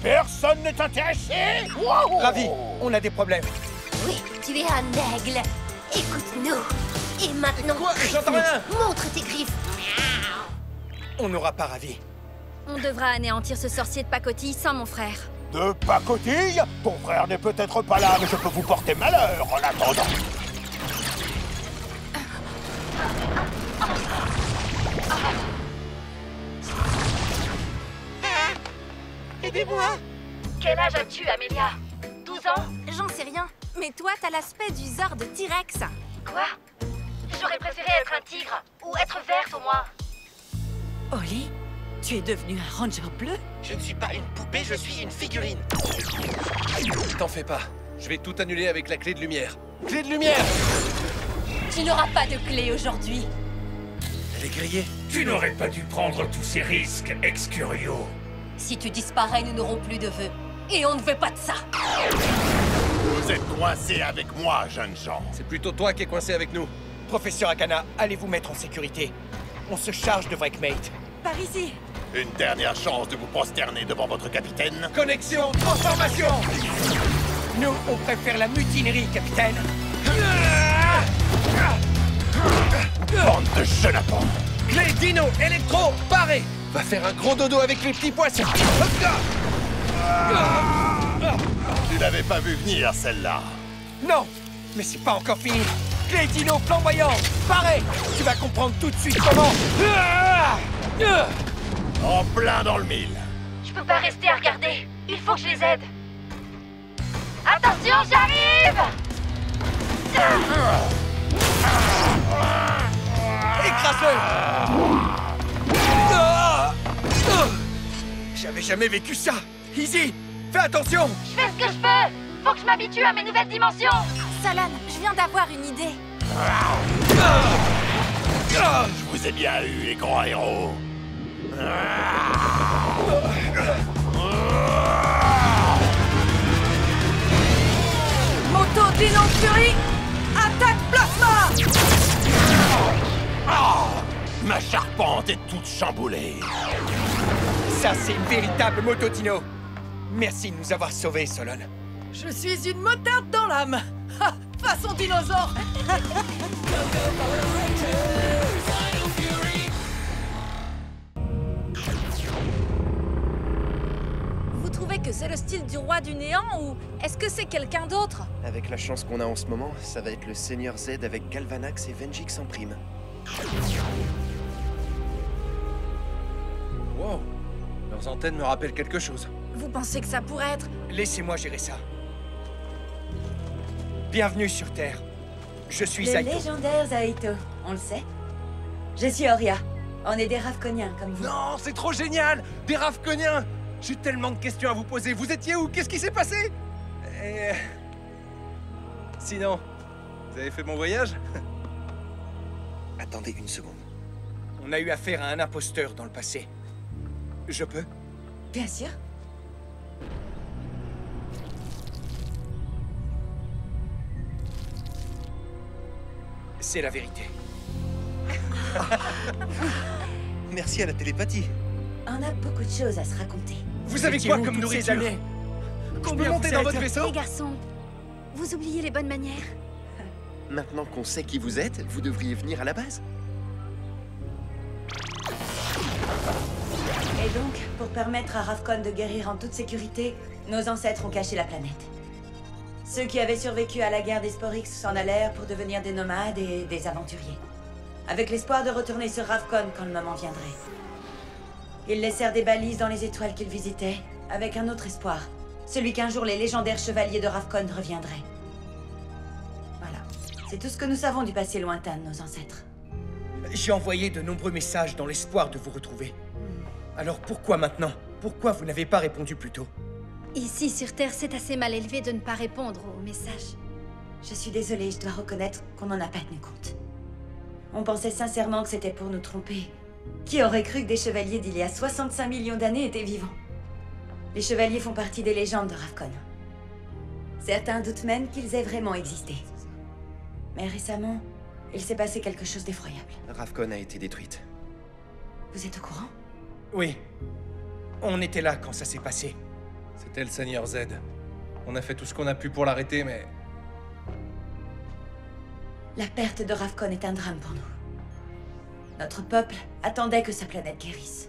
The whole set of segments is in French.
Personne n'est intéressé? Wow. Ravi, on a des problèmes. Oui, tu es un aigle. Écoute-nous. Et maintenant, Quoi? J'entends rien. montre tes griffes. On n'aura pas Ravi. On devra anéantir ce sorcier de pacotille sans mon frère. De pacotille? Ton frère n'est peut-être pas là, mais je peux vous porter malheur en attendant. Aidez-moi! Quel âge as-tu, Amélia? 12 ans? J'en sais rien. Mais toi, t'as l'aspect du Zord de T-Rex. Quoi? J'aurais préféré être un tigre, ou être verte au moins. Oli, tu es devenu un ranger bleu? Je ne suis pas une poupée, je suis une figurine. T'en fais pas. Je vais tout annuler avec la clé de lumière. Clé de lumière! Tu n'auras pas de clé aujourd'hui. Elle est grillée. Tu n'aurais pas dû prendre tous ces risques, Excurio. Si tu disparais, nous n'aurons plus de vœux. Et on ne veut pas de ça. Vous êtes coincés avec moi, jeunes gens. C'est plutôt toi qui es coincé avec nous. Professeur Akana, allez vous mettre en sécurité. On se charge de Wreckmate. Par ici. Une dernière chance de vous prosterner devant votre capitaine. Connexion, transformation! Nous, on préfère la mutinerie, capitaine. Bande de chenapans. Clé dino, électro, paré! Va faire un gros dodo avec les petits poissons. Tu l'avais pas vu venir, celle-là. Non, mais c'est pas encore fini. Clé dino flamboyant, pareil. Tu vas comprendre tout de suite comment. En plein dans le mille. Je peux pas rester à regarder. Il faut que je les aide. Attention, j'arrive! Écrase-le. J'avais jamais vécu ça. Easy, fais attention. Je fais ce que je peux. Faut que je m'habitue à mes nouvelles dimensions. Solane, je viens d'avoir une idée. Je vous ai bien eu, les grands héros. Moto Dino Fury, attaque plasma. Ma charpente est toute chamboulée. Ça, c'est une véritable moto dino. Merci de nous avoir sauvés, Solon. Je suis une motarde dans l'âme. Ha, façon dinosaure. Vous trouvez que c'est le style du roi du néant ou est-ce que c'est quelqu'un d'autre? Avec la chance qu'on a en ce moment, ça va être le Seigneur Z avec Galvanax et Vengix en prime. Wow. Leurs antennes me rappellent quelque chose. Vous pensez que ça pourrait être... Laissez-moi gérer ça. Bienvenue sur Terre. Je suis Le Zaito. légendaire Zaito, on le sait. Je suis Auria. On est des Ravconiens comme vous. Non, c'est trop génial! Des Ravconiens! J'ai tellement de questions à vous poser. Vous étiez où? Qu'est-ce qui s'est passé? Et... Sinon, vous avez fait mon voyage? Attendez une seconde. On a eu affaire à un imposteur dans le passé. Je peux? Bien sûr. C'est la vérité. Merci à la télépathie. On a beaucoup de choses à se raconter. Vous avez étiez quoi où comme toutes ces nourriture? années? Je peux Combien monter vous dans êtes? votre vaisseau? Les garçons, vous oubliez les bonnes manières. Maintenant qu'on sait qui vous êtes, vous devriez venir à la base. Et donc, pour permettre à Ravcon de guérir en toute sécurité, nos ancêtres ont caché la planète. Ceux qui avaient survécu à la guerre des Sporix s'en allèrent pour devenir des nomades et des aventuriers. Avec l'espoir de retourner sur Ravcon quand le moment viendrait. Ils laissèrent des balises dans les étoiles qu'ils visitaient, avec un autre espoir. Celui qu'un jour les légendaires chevaliers de Ravcon reviendraient. Voilà. C'est tout ce que nous savons du passé lointain de nos ancêtres. J'ai envoyé de nombreux messages dans l'espoir de vous retrouver. Alors pourquoi maintenant? Pourquoi vous n'avez pas répondu plus tôt? Ici, sur Terre, c'est assez mal élevé de ne pas répondre aux messages. Je suis désolée, je dois reconnaître qu'on n'en a pas tenu compte. On pensait sincèrement que c'était pour nous tromper. Qui aurait cru que des chevaliers d'il y a 65 millions d'années étaient vivants? Les chevaliers font partie des légendes de Ravcon. Certains doutent même qu'ils aient vraiment existé. Mais récemment, il s'est passé quelque chose d'effroyable. Ravcon a été détruite. Vous êtes au courant? Oui. On était là quand ça s'est passé. C'était le Seigneur Z. On a fait tout ce qu'on a pu pour l'arrêter, mais... La perte de Ravkon est un drame pour nous. Notre peuple attendait que sa planète guérisse.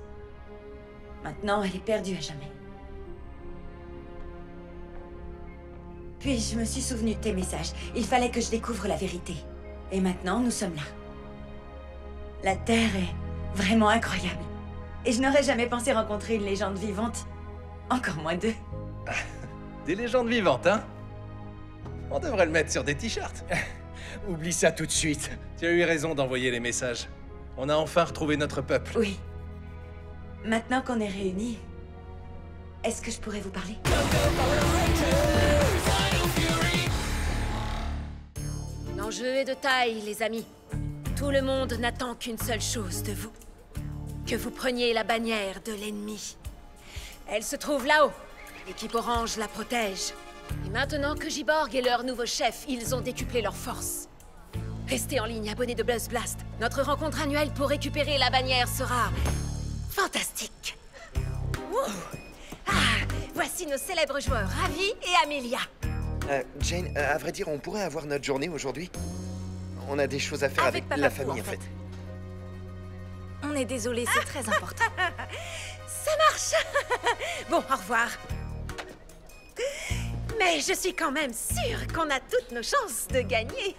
Maintenant, elle est perdue à jamais. Puis, je me suis souvenu de tes messages. Il fallait que je découvre la vérité. Et maintenant, nous sommes là. La Terre est vraiment incroyable. Et je n'aurais jamais pensé rencontrer une légende vivante. Encore moins deux. Des légendes vivantes, hein? On devrait le mettre sur des t-shirts. Oublie ça tout de suite. Tu as eu raison d'envoyer les messages. On a enfin retrouvé notre peuple. Oui. Maintenant qu'on est réunis, est-ce que je pourrais vous parler? L'enjeu est de taille, les amis. Tout le monde n'attend qu'une seule chose de vous. Que vous preniez la bannière de l'ennemi. Elle se trouve là-haut. L'équipe orange la protège. Et maintenant que J-Borg est leur nouveau chef, ils ont décuplé leur force. Restez en ligne, abonnés de Buzz Blast. Notre rencontre annuelle pour récupérer la bannière sera... fantastique. Ouh. Ah, voici nos célèbres joueurs, Ravi et Amelia. Jane, à vrai dire, on pourrait avoir notre journée aujourd'hui. On a des choses à faire avec Papa la Pou, famille, en fait. On est désolé, c'est très important. Ça marche. Bon, au revoir. Mais je suis quand même sûre qu'on a toutes nos chances de gagner.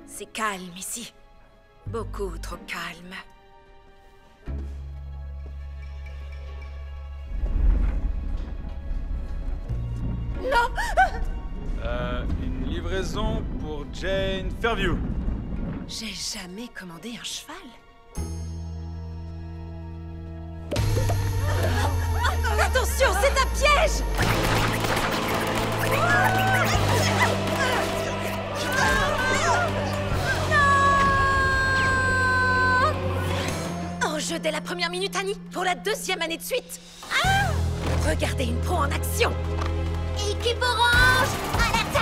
C'est calme ici. Beaucoup trop calme. Non! Une livraison pour Jane Fairview. J'ai jamais commandé un cheval. Attention, c'est un piège! Non! Enjeu dès la première minute, Annie, pour la 2e année de suite. Ah! Regardez une pro en action. Équipe orange, à l'attaque!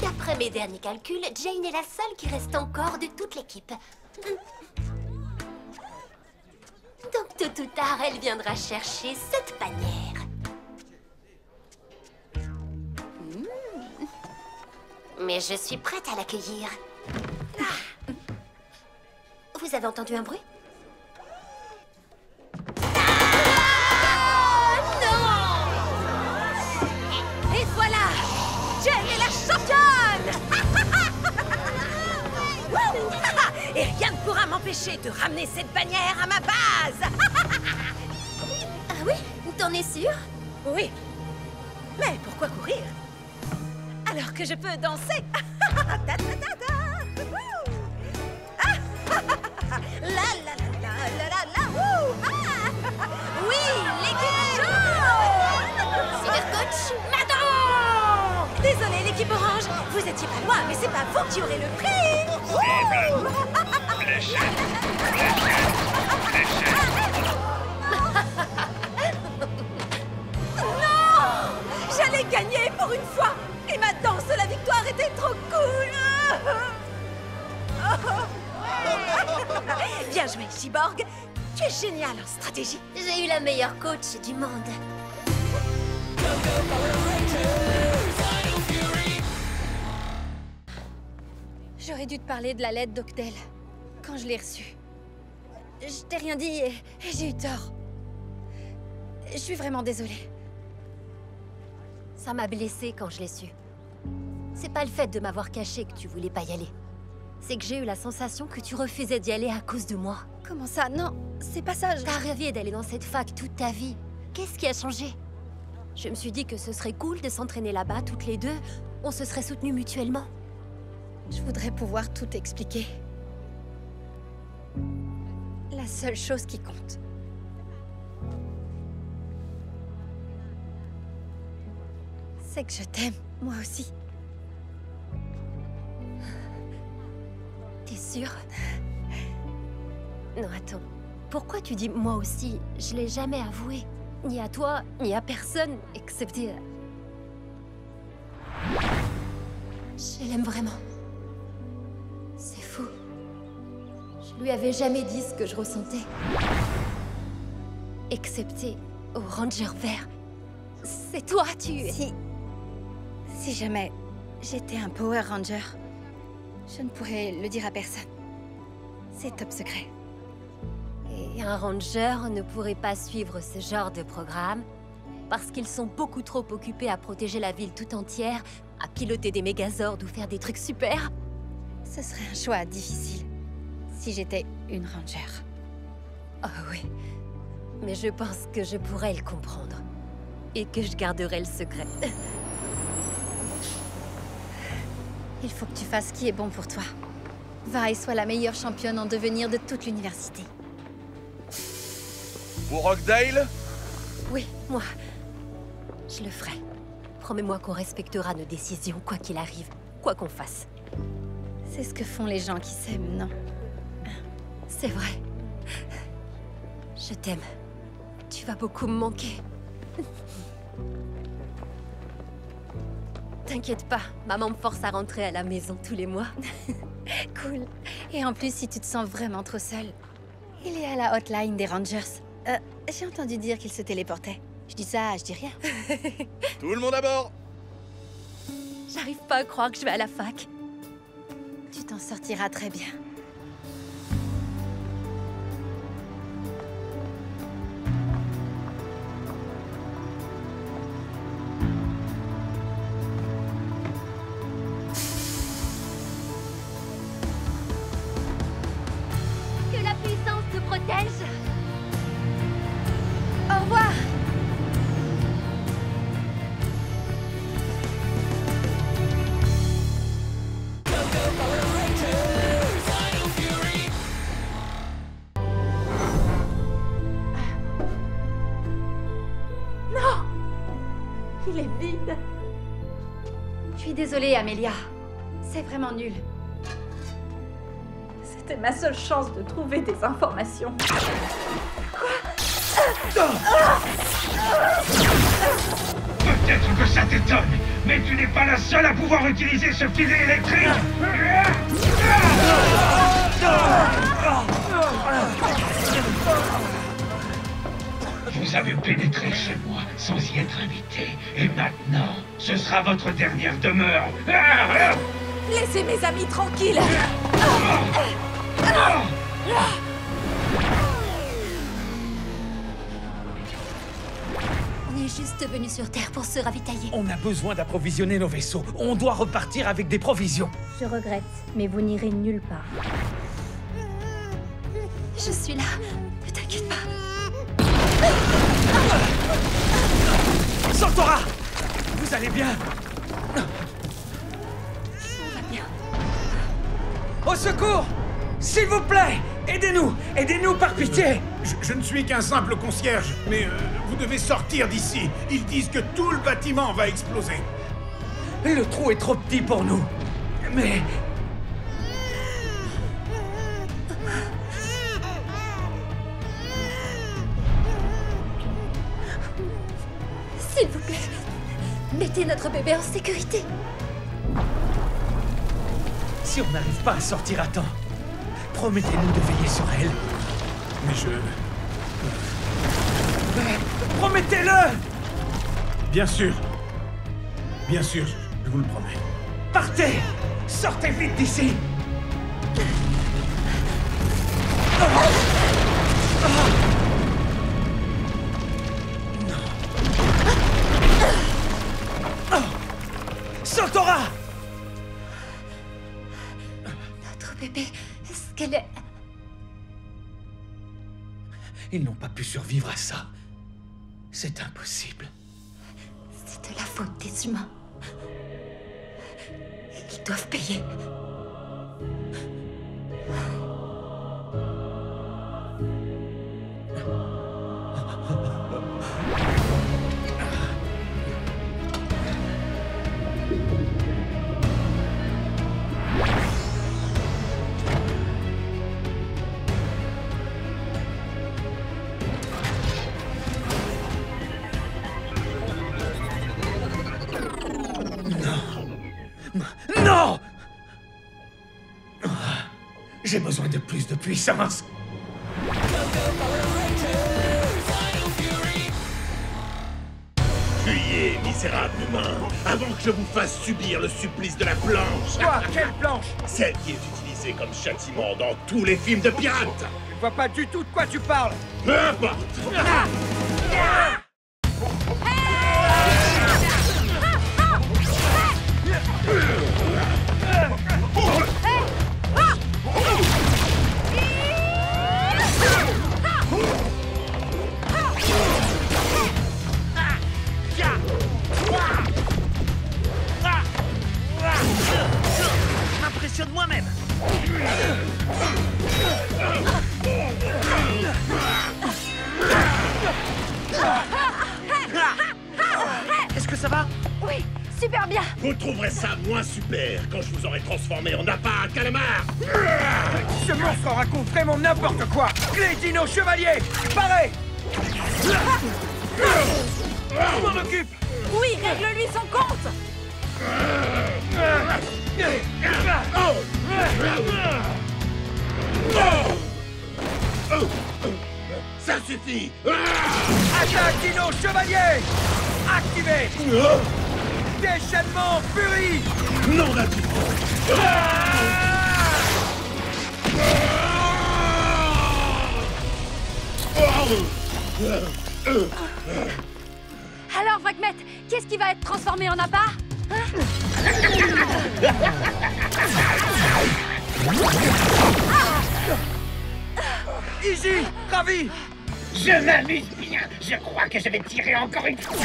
D'après mes derniers calculs, Jane est la seule qui reste encore de toute l'équipe. Donc tôt ou tard, elle viendra chercher cette bannière. Mais je suis prête à l'accueillir. Ah. Vous avez entendu un bruit? Et voilà! Jane est la championne! Et rien ne pourra m'empêcher de ramener cette bannière à ma base! Ah oui? T'en es sûre? Oui. Mais pourquoi courir? Alors que je peux danser! Ta, ta, ta, ta. Wouhou. La la la la la la la. Wouh. Ah. Oui, l'équipe jaune! Cybercoach, Madame! Désolée, l'équipe orange, vous étiez pas loin, mais c'est pas vous qui aurez le prix! Wouhou. Non! J'allais gagner pour une fois! Et ma danse de la victoire était trop cool! Bien joué, J-Borg! Tu es génial en stratégie! j'ai eu la meilleure coach du monde. J'aurais dû te parler de la lettre d'Octel quand je l'ai reçue. Je t'ai rien dit et j'ai eu tort. Je suis vraiment désolée. Ça m'a blessée quand je l'ai su. C'est pas le fait de m'avoir caché que tu voulais pas y aller. C'est que j'ai eu la sensation que tu refusais d'y aller à cause de moi. Comment ça? Non, c'est pas ça. T'as rêvé d'aller dans cette fac toute ta vie. Qu'est-ce qui a changé? Je me suis dit que ce serait cool de s'entraîner là-bas toutes les deux. On se serait soutenus mutuellement. Je voudrais pouvoir tout expliquer. La seule chose qui compte. C'est que je t'aime. Moi aussi. T'es sûre? Non, attends. Pourquoi tu dis moi aussi? Je l'ai jamais avoué. Ni à toi, ni à personne, excepté... Je l'aime vraiment. C'est fou. Je lui avais jamais dit ce que je ressentais. Excepté au Ranger vert. C'est toi, tu... Si jamais j'étais un Power Ranger, je ne pourrais le dire à personne. C'est top secret. Et un Ranger ne pourrait pas suivre ce genre de programme parce qu'ils sont beaucoup trop occupés à protéger la ville tout entière, à piloter des mégazords ou faire des trucs super. Ce serait un choix difficile si j'étais une Ranger. Oh oui, mais je pense que je pourrais le comprendre et que je garderai le secret. Il faut que tu fasses ce qui est bon pour toi. Va et sois la meilleure championne en devenir de toute l'université. Pour Rockdale? Oui, moi. Je le ferai. Promets-moi qu'on respectera nos décisions, quoi qu'il arrive, quoi qu'on fasse. C'est ce que font les gens qui s'aiment, non? C'est vrai. Je t'aime. Tu vas beaucoup me manquer. T'inquiète pas, maman me force à rentrer à la maison tous les mois. Cool. Et en plus, si tu te sens vraiment trop seule, il est à la hotline des Rangers. J'ai entendu dire qu'il se téléportait. Je dis ça, je dis rien. Tout le monde à bord! J'arrive pas à croire que je vais à la fac. Tu t'en sortiras très bien. Que la puissance te protège. Au revoir! Non! Il est vide. Je suis désolée, Amelia. C'est vraiment nul. C'était ma seule chance de trouver des informations. Peut-être que ça t'étonne, mais tu n'es pas la seule à pouvoir utiliser ce filet électrique. Vous avez pénétré chez moi sans y être invité, et maintenant, ce sera votre dernière demeure. Laissez mes amis tranquilles. On est juste venu sur Terre pour se ravitailler. On a besoin d'approvisionner nos vaisseaux. On doit repartir avec des provisions. Je regrette, mais vous n'irez nulle part. Je suis là. Ne t'inquiète pas. Santora! Vous allez bien? On va bien. Au secours! S'il vous plaît! Aidez-nous! Aidez-nous par pitié! Je ne suis qu'un simple concierge, mais vous devez sortir d'ici. Ils disent que tout le bâtiment va exploser. Le trou est trop petit pour nous. Mais... S'il vous plaît, mettez notre bébé en sécurité. Si on n'arrive pas à sortir à temps, promettez-nous de veiller sur elle. Mais Promettez-le! Bien sûr. Bien sûr, je vous le promets. Partez! Sortez vite d'ici! Santora! Notre bébé, est-ce qu'elle est... Ils n'ont pas pu survivre à ça. C'est impossible. C'est de la faute des humains. Ils doivent payer. Non! J'ai besoin de plus de puissance. Fuyez, misérable humain, avant que je vous fasse subir le supplice de la planche. Quoi? Quelle planche? Celle qui est utilisée comme châtiment dans tous les films de pirates. Je vois pas du tout de quoi tu parles. Peu importe. M'impressionne moi-même. Est-ce que ça va? Oui, super bien. Vous trouverez ça moins super quand je vous aurai transformé en appât à calamar. Ce monstre raconte vraiment n'importe quoi. Les dinos chevaliers, pareil. Je m'en occupe. Oui, règle-lui son compte. Ça suffit. Attaque dino chevalier. Activé. Déchaînement furie. Non d'actif. Alors, Vagmet, qu'est-ce qui va être transformé en appât? Easy, ravi. Je m'amuse bien. Je crois que je vais tirer encore une fois.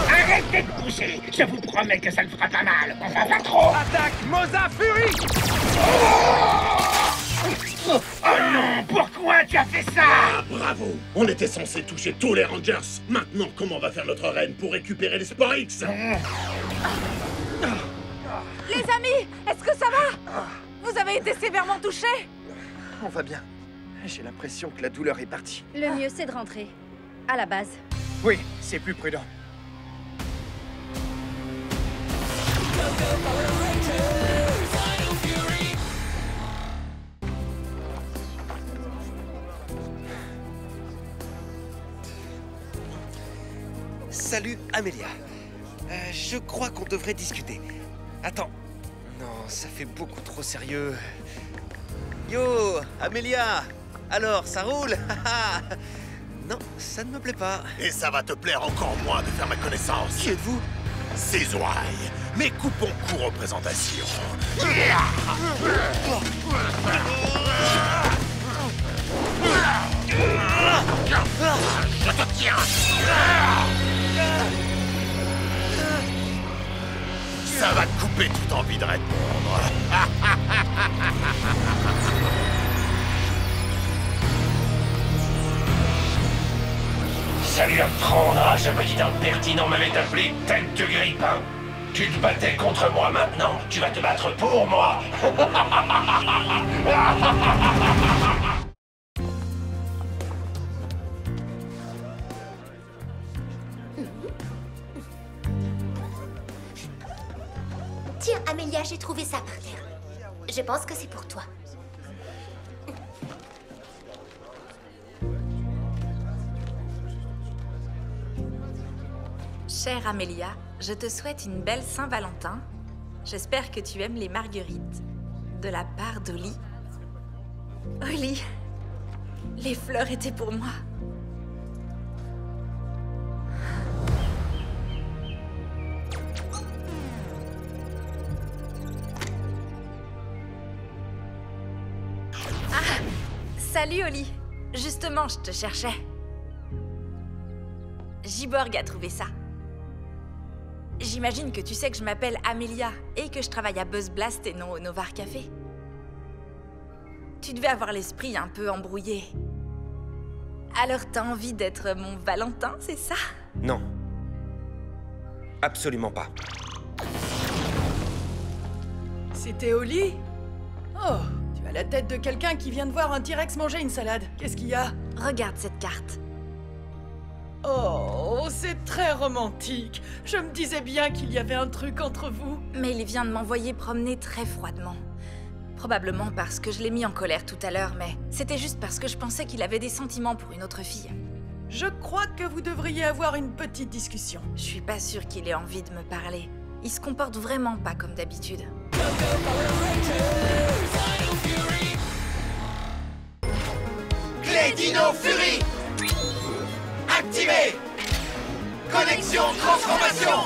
Arrêtez de bouger. Je vous promets que ça ne fera pas mal. Enfin, pas trop. Attaque Mosa Fury. Oh non, pourquoi tu as fait ça? Ah, bravo. On était censé toucher tous les Rangers. Maintenant, comment va faire notre reine pour récupérer les Sporix? Les amis, est-ce que ça va? Vous avez été sévèrement touchés? On va bien. J'ai l'impression que la douleur est partie. Le mieux, c'est de rentrer. À la base. Oui, c'est plus prudent. Salut, Amelia. Je crois qu'on devrait discuter. Attends. Non, ça fait beaucoup trop sérieux. Yo, Amelia. Alors, ça roule? Non, ça ne me plaît pas. Et ça va te plaire encore moins de faire ma connaissance. Qui êtes-vous? C'est ouailles, mais coupons court aux présentations. Je te tiens. Ça va te couper toute envie de répondre. Ça lui apprendra, ce petit impertinent m'avait appelé tête de grippin. Tu te battais contre moi maintenant, tu vas te battre pour moi. Tiens, Amelia, j'ai trouvé ça par terre. Je pense que c'est pour toi. Chère Amelia, je te souhaite une belle Saint-Valentin. J'espère que tu aimes les marguerites. De la part d'Oli. Oli, les fleurs étaient pour moi. Ah, salut Oli. Justement, je te cherchais. Giborg a trouvé ça. J'imagine que tu sais que je m'appelle Amelia et que je travaille à Buzz Blast et non au Novar Café. Tu devais avoir l'esprit un peu embrouillé. Alors t'as envie d'être mon Valentin, c'est ça? Non. Absolument pas. C'était Oli? Oh, tu as la tête de quelqu'un qui vient de voir un T-Rex manger une salade. Qu'est-ce qu'il y a? Regarde cette carte. Oh, c'est très romantique. Je me disais bien qu'il y avait un truc entre vous. Mais il vient de m'envoyer promener très froidement. Probablement parce que je l'ai mis en colère tout à l'heure, mais c'était juste parce que je pensais qu'il avait des sentiments pour une autre fille. Je crois que vous devriez avoir une petite discussion. Je suis pas sûre qu'il ait envie de me parler. Il se comporte vraiment pas comme d'habitude. Clé Dino Fury activé. Connexion transformation.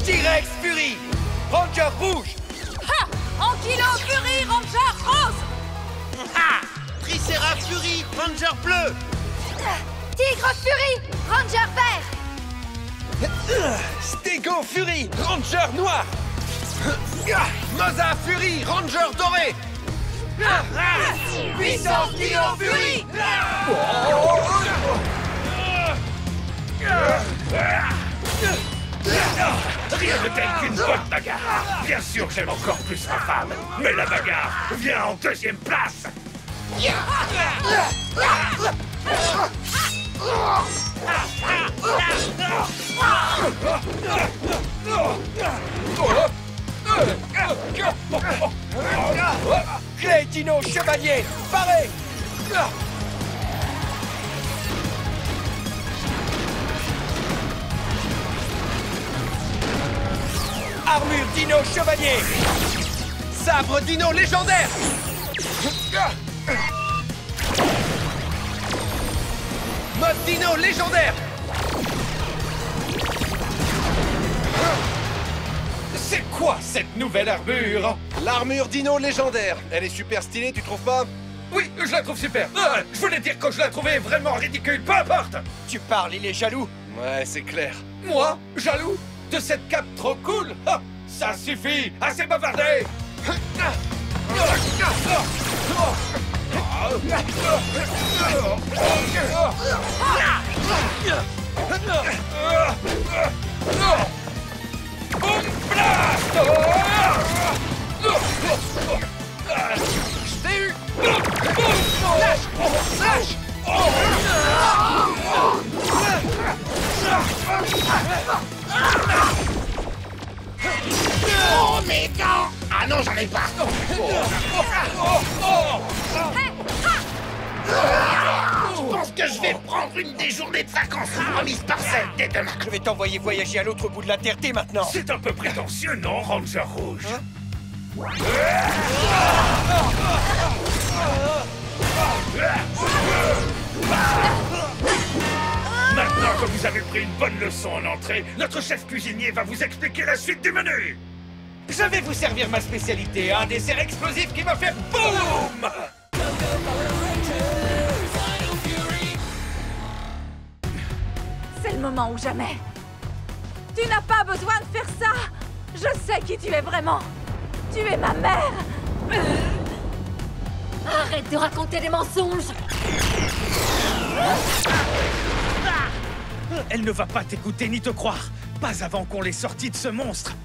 T-Rex Fury Ranger rouge. Ha! Ankylo Fury Ranger rose. Ha! Tricera Fury Ranger bleu. Tigre Fury Ranger vert. Stego Fury Ranger noir. Moza Fury Ranger doré. Puissance Dino Fury. Rien de tel qu'une bonne bagarre. Bien sûr, j'aime encore plus ma femme, mais la bagarre vient en deuxième place. Clé Dino Chevalier, paré. Armure Dino Chevalier. Sabre Dino légendaire. Mode Dino légendaire. C'est quoi cette nouvelle armure? L'armure Dino légendaire. Elle est super stylée, tu trouves pas? Oui, je la trouve super. Je voulais dire que je la trouvais vraiment ridicule, peu importe. Tu parles, il est jaloux. Ouais, c'est clair. Moi, jaloux de cette cape trop cool? Ça suffit, assez bavardé. Boom blast! Je t'ai eu! Lâche! Lâche! Oh, mes dents! Ah non, j'en ai pas! Je pense que je vais prendre une des journées de vacances remises par celle dès demain. Je vais t'envoyer voyager à l'autre bout de la Terre dès maintenant. C'est un peu prétentieux, non, Ranger Rouge? Maintenant que vous avez pris une bonne leçon en entrée, notre chef cuisinier va vous expliquer la suite du menu. Je vais vous servir ma spécialité, un dessert explosif qui va faire BOOM! C'est le moment ou jamais. Tu n'as pas besoin de faire ça. Je sais qui tu es vraiment. Tu es ma mère. Arrête de raconter des mensonges. Elle ne va pas t'écouter ni te croire. Pas avant qu'on l'ait sorti de ce monstre.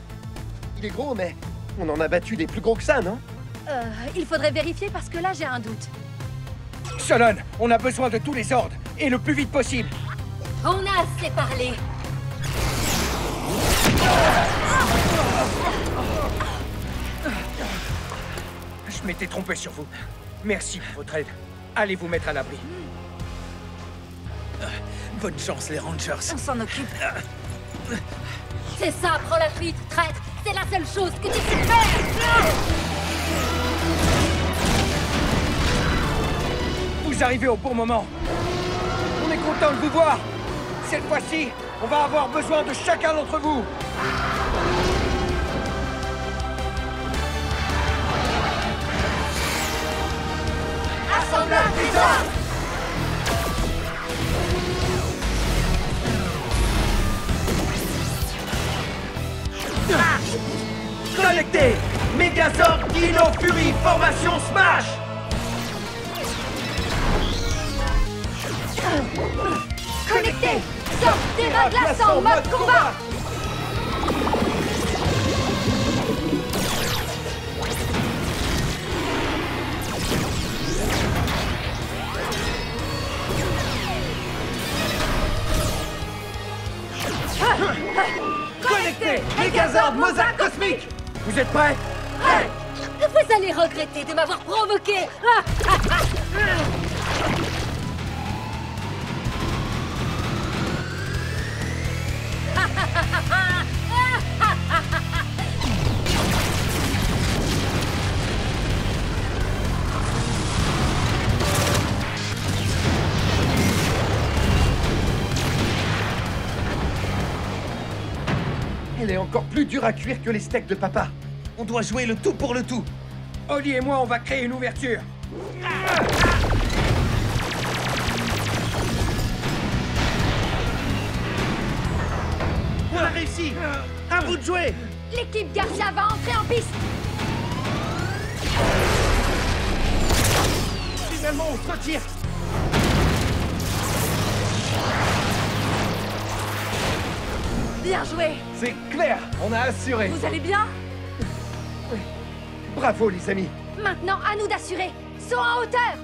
Il est gros, mais on en a battu des plus gros que ça, non? Il faudrait vérifier parce que là j'ai un doute. Solon, on a besoin de tous les ordres, et le plus vite possible. On a assez parlé. Je m'étais trompé sur vous. Merci pour votre aide. Allez vous mettre à l'abri. Bonne chance, les Rangers. On s'en occupe. C'est ça, prends la fuite, traître. C'est la seule chose que tu sais faire. Vous arrivez au bon moment. On est content de vous voir. Cette fois-ci, on va avoir besoin de chacun d'entre vous. Assemblage des hommes! Connecté! Megazord Dino Fury formation Smash! Connecté! Sortez ma glace en mode combat! Connecté! Megazord Mozart cosmique! Vous êtes prêts? Vous allez regretter de m'avoir provoqué. Elle est encore plus dure à cuire que les steaks de papa. On doit jouer le tout pour le tout. Oli et moi, on va créer une ouverture. On a réussi. À vous de jouer. L'équipe Garcia va entrer en piste! Finalement, on se retire. Bien joué! C'est clair, on a assuré. Vous allez bien? Bravo, les amis. Maintenant, à nous d'assurer! Saut en hauteur!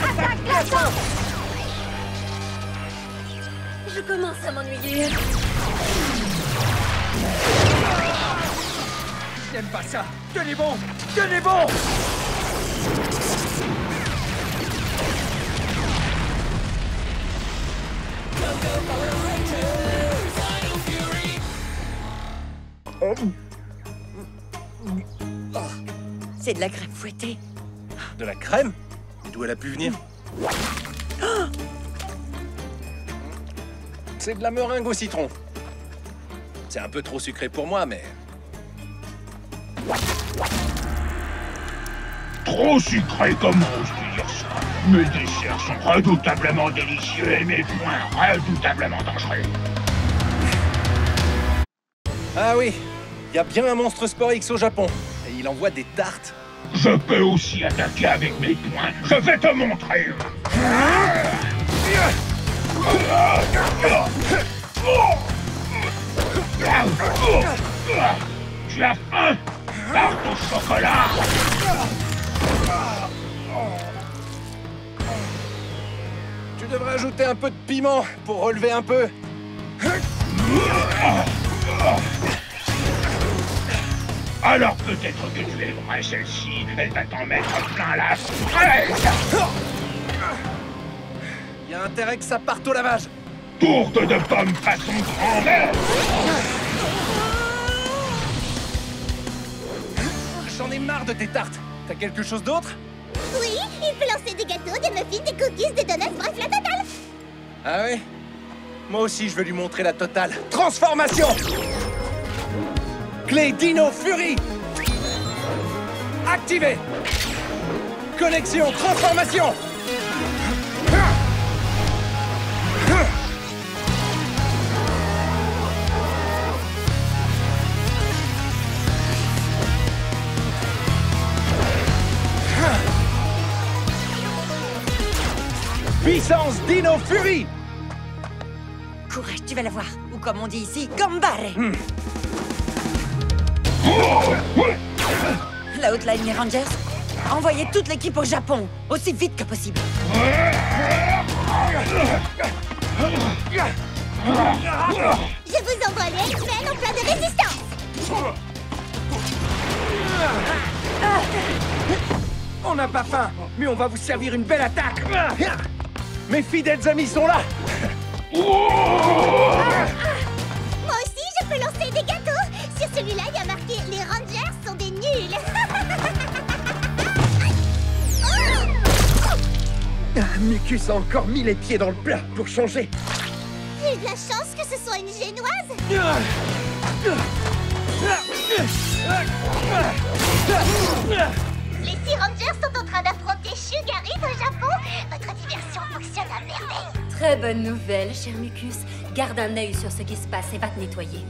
Attaque glaçante! Je commence à m'ennuyer. J'aime pas ça. Tenez bon! Tenez bon! C'est de la crème fouettée. De la crème? Et d'où elle a pu venir? C'est de la meringue au citron. C'est un peu trop sucré pour moi, mais... Trop sucré, comment oses-tu dire ça? Mes desserts sont redoutablement délicieux et mes points redoutablement dangereux. Ah oui, il y a bien un monstre Spore X au Japon. Et il envoie des tartes. Je peux aussi attaquer avec mes poings. Je vais te montrer. Tu as faim? Tarte au chocolat. Tu devrais ajouter un peu de piment pour relever un peu. Alors peut-être que tu aimerais celle-ci. Elle va t'en mettre plein la fraise. Il y a intérêt que ça parte au lavage. Tourte de pommes façon grand-mère. J'en ai marre de tes tartes. T'as quelque chose d'autre? Oui, il peut lancer des gâteaux, des muffins, des cookies, des donuts, bref, la totale. Ah oui? Moi aussi, je vais lui montrer la totale. Transformation! Clé Dino Fury! Activé! Connexion, transformation! Puissance Dino Fury! Courage, tu vas la voir. Ou comme on dit ici, gambare. La Hotline les Rangers, envoyez toute l'équipe au Japon, aussi vite que possible. Je vous envoie les X-Men en plein de résistance. On n'a pas faim, mais on va vous servir une belle attaque. Mes fidèles amis sont là. Moi aussi, je peux lancer des gâteaux. Sur celui-là, il y a marqué « Les Rangers sont des nuls ». Mucus a encore mis les pieds dans le plat pour changer. J'ai eu de la chance que ce soit une génoise. Les 6 Rangers sont en train d'affronter Shugarit au Japon. Votre diversion fonctionne à merveille. Très bonne nouvelle, cher Mucus. Garde un œil sur ce qui se passe et va te nettoyer.